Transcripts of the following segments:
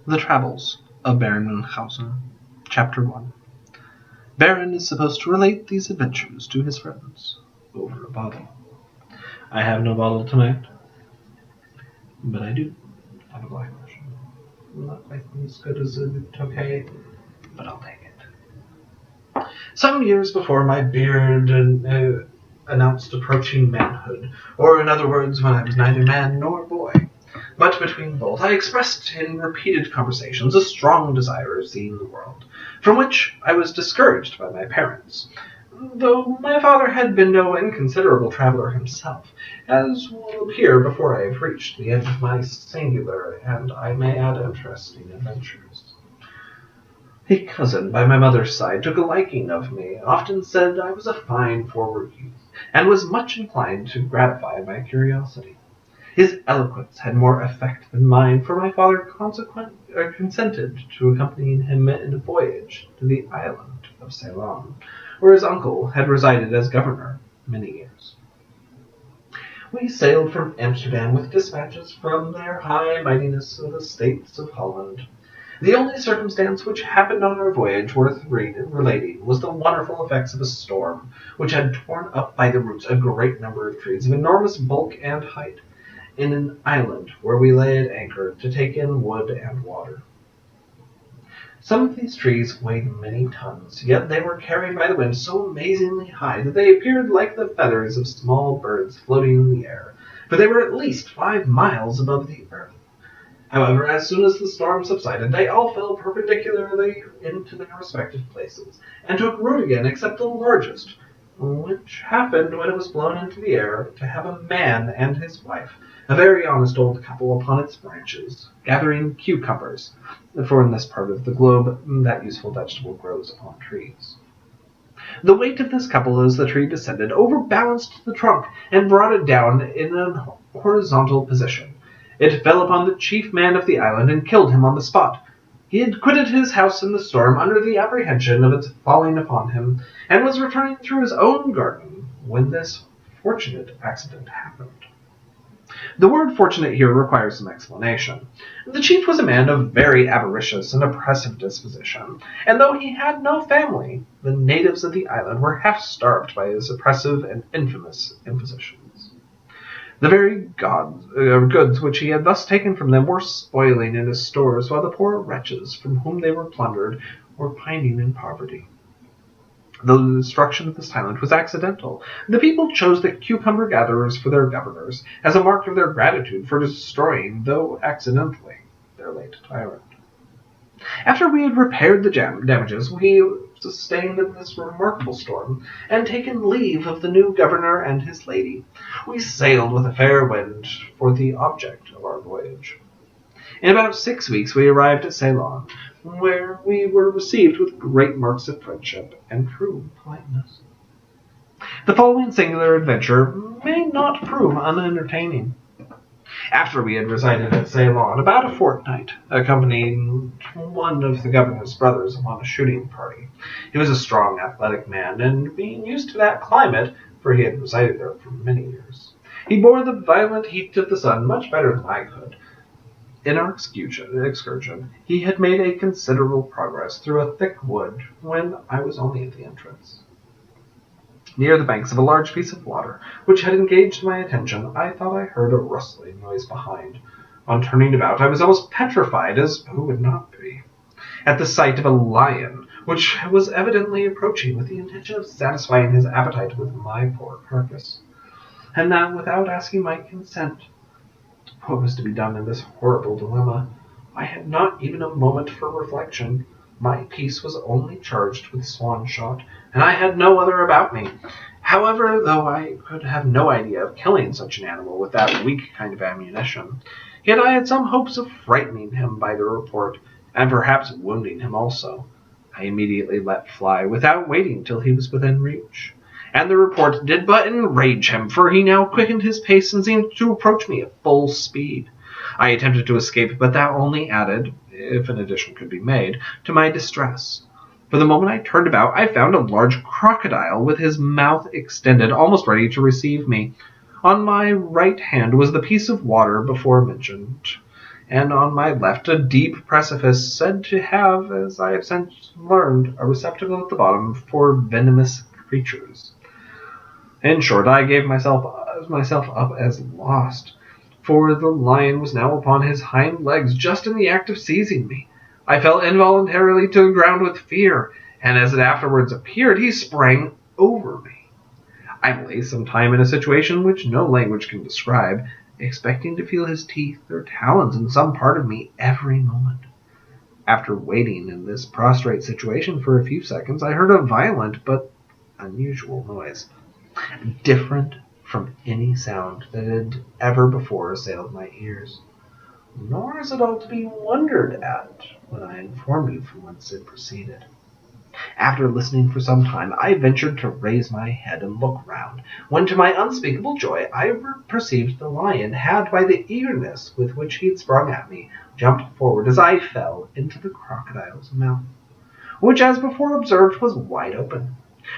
The Travels of Baron Munchausen, Chapter 1. Baron is supposed to relate these adventures to his friends over a bottle. I have no bottle tonight, but I do have a black Russian. Not quite as good as a Tokay, but I'll take it. Some years before my beard announced approaching manhood, or in other words, when I was neither man nor boy. But between both, I expressed in repeated conversations a strong desire of seeing the world, from which I was discouraged by my parents, though my father had been no inconsiderable traveler himself, as will appear before I have reached the end of my singular, and I may add interesting, adventures. A cousin by my mother's side took a liking of me, and often said I was a fine forward youth, and was much inclined to gratify my curiosity. His eloquence had more effect than mine, for my father consented to accompanying him in a voyage to the island of Ceylon, where his uncle had resided as governor many years. We sailed from Amsterdam with dispatches from their high mightiness of the States of Holland. The only circumstance which happened on our voyage worth relating was the wonderful effects of a storm, which had torn up by the roots a great number of trees of enormous bulk and height, in an island where we lay at anchor to take in wood and water. Some of these trees weighed many tons, yet they were carried by the wind so amazingly high that they appeared like the feathers of small birds floating in the air, for they were at least 5 miles above the earth. However, as soon as the storm subsided, they all fell perpendicularly into their respective places, and took root again except the largest, which happened when it was blown into the air to have a man and his wife, a very honest old couple, upon its branches, gathering cucumbers, for in this part of the globe that useful vegetable grows upon trees. The weight of this couple as the tree descended overbalanced the trunk and brought it down in an horizontal position. It fell upon the chief man of the island and killed him on the spot. He had quitted his house in the storm under the apprehension of its falling upon him, and was returning through his own garden when this fortunate accident happened. The word fortunate here requires some explanation. The chief was a man of very avaricious and oppressive disposition, and though he had no family, the natives of the island were half starved by his oppressive and infamous impositions. The very goods which he had thus taken from them were spoiling in his stores, while the poor wretches from whom they were plundered were pining in poverty. Though the destruction of this island was accidental, the people chose the cucumber gatherers for their governors, as a mark of their gratitude for destroying, though accidentally, their late tyrant. After we had repaired the damages we sustained in this remarkable storm, and taken leave of the new governor and his lady, we sailed with a fair wind for the object of our voyage. In about 6 weeks we arrived at Ceylon, where we were received with great marks of friendship and true politeness. The following singular adventure may not prove unentertaining. After we had resided at Ceylon about a fortnight, accompanying one of the governor's brothers upon a shooting party. He was a strong, athletic man, and being used to that climate, for he had resided there for many years, he bore the violent heat of the sun much better than I could. In our excursion, he had made a considerable progress through a thick wood when I was only at the entrance. Near the banks of a large piece of water, which had engaged my attention, I thought I heard a rustling noise behind. On turning about, I was almost petrified, as who would not be, at the sight of a lion, which was evidently approaching with the intention of satisfying his appetite with my poor carcass, and that without asking my consent. What was to be done in this horrible dilemma? I had not even a moment for reflection. My piece was only charged with swan shot, and I had no other about me. However, though I could have no idea of killing such an animal with that weak kind of ammunition, yet I had some hopes of frightening him by the report, and perhaps wounding him also. I immediately let fly, without waiting till he was within reach. And the report did but enrage him, for he now quickened his pace and seemed to approach me at full speed. I attempted to escape, but that only added, if an addition could be made, to my distress. For the moment I turned about, I found a large crocodile with his mouth extended, almost ready to receive me. On my right hand was the piece of water before mentioned, and on my left a deep precipice said to have, as I have since learned, a receptacle at the bottom for venomous creatures. In short, I gave myself up as lost, for the lion was now upon his hind legs, just in the act of seizing me. I fell involuntarily to the ground with fear, and as it afterwards appeared, he sprang over me. I lay some time in a situation which no language can describe, expecting to feel his teeth or talons in some part of me every moment. After waiting in this prostrate situation for a few seconds, I heard a violent but unusual noise, different from any sound that had ever before assailed my ears. Nor is it all to be wondered at when I inform you from whence it proceeded. After listening for some time, I ventured to raise my head and look round, when to my unspeakable joy I perceived the lion had, by the eagerness with which he had sprung at me, jumped forward as I fell into the crocodile's mouth, which, as before observed, was wide open.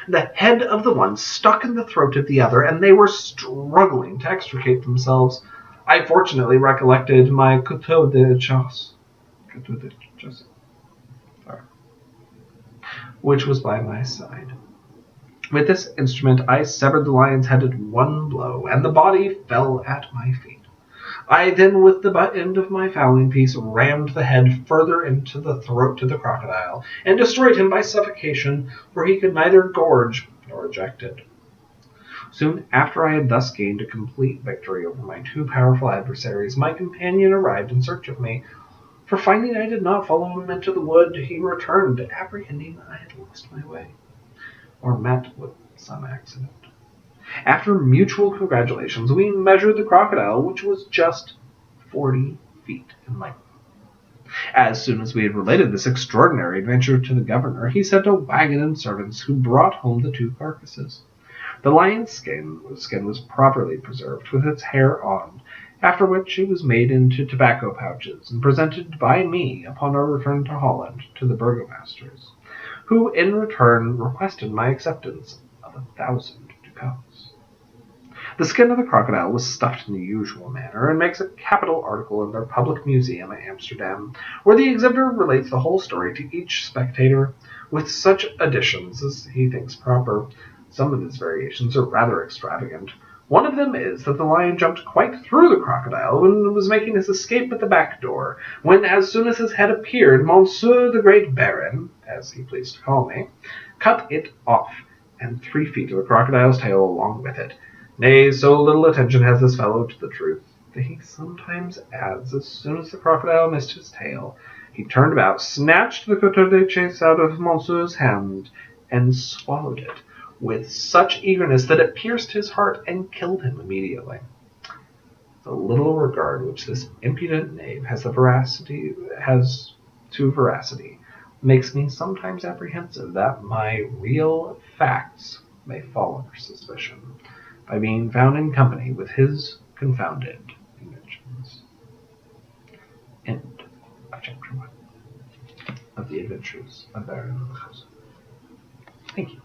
The head of the one stuck in the throat of the other, and they were struggling to extricate themselves. I fortunately recollected my couteau de chasse, which was by my side. With this instrument I severed the lion's head at one blow, and the body fell at my feet. I then, with the butt end of my fowling piece, rammed the head further into the throat of the crocodile, and destroyed him by suffocation, for he could neither gorge nor eject it. Soon after I had thus gained a complete victory over my two powerful adversaries, my companion arrived in search of me, for finding I did not follow him into the wood, he returned, apprehending I had lost my way, or met with some accident. After mutual congratulations, we measured the crocodile, which was just 40 feet in length. As soon as we had related this extraordinary adventure to the governor, he sent a wagon and servants, who brought home the two carcasses. The lion's skin was properly preserved, with its hair on, after which it was made into tobacco pouches and presented by me upon our return to Holland to the burgomasters, who in return requested my acceptance of 1,000 ducats. The skin of the crocodile was stuffed in the usual manner, and makes a capital article in their public museum at Amsterdam, where the exhibitor relates the whole story to each spectator, with such additions as he thinks proper. Some of his variations are rather extravagant. One of them is that the lion jumped quite through the crocodile when it was making his escape at the back door, when, as soon as his head appeared, Monsieur the Great Baron, as he pleased to call me, cut it off, and 3 feet of the crocodile's tail along with it. Nay, so little attention has this fellow to the truth, that he sometimes adds, as soon as the crocodile missed his tail, he turned about, snatched the couteau de chasse out of Monsieur's hand, and swallowed it with such eagerness that it pierced his heart and killed him immediately. The little regard which this impudent knave has to veracity makes me sometimes apprehensive that my real facts may fall under suspicion, by being found in company with his confounded inventions. End of chapter 1 of the Adventures of Baron Munchausen. Thank you.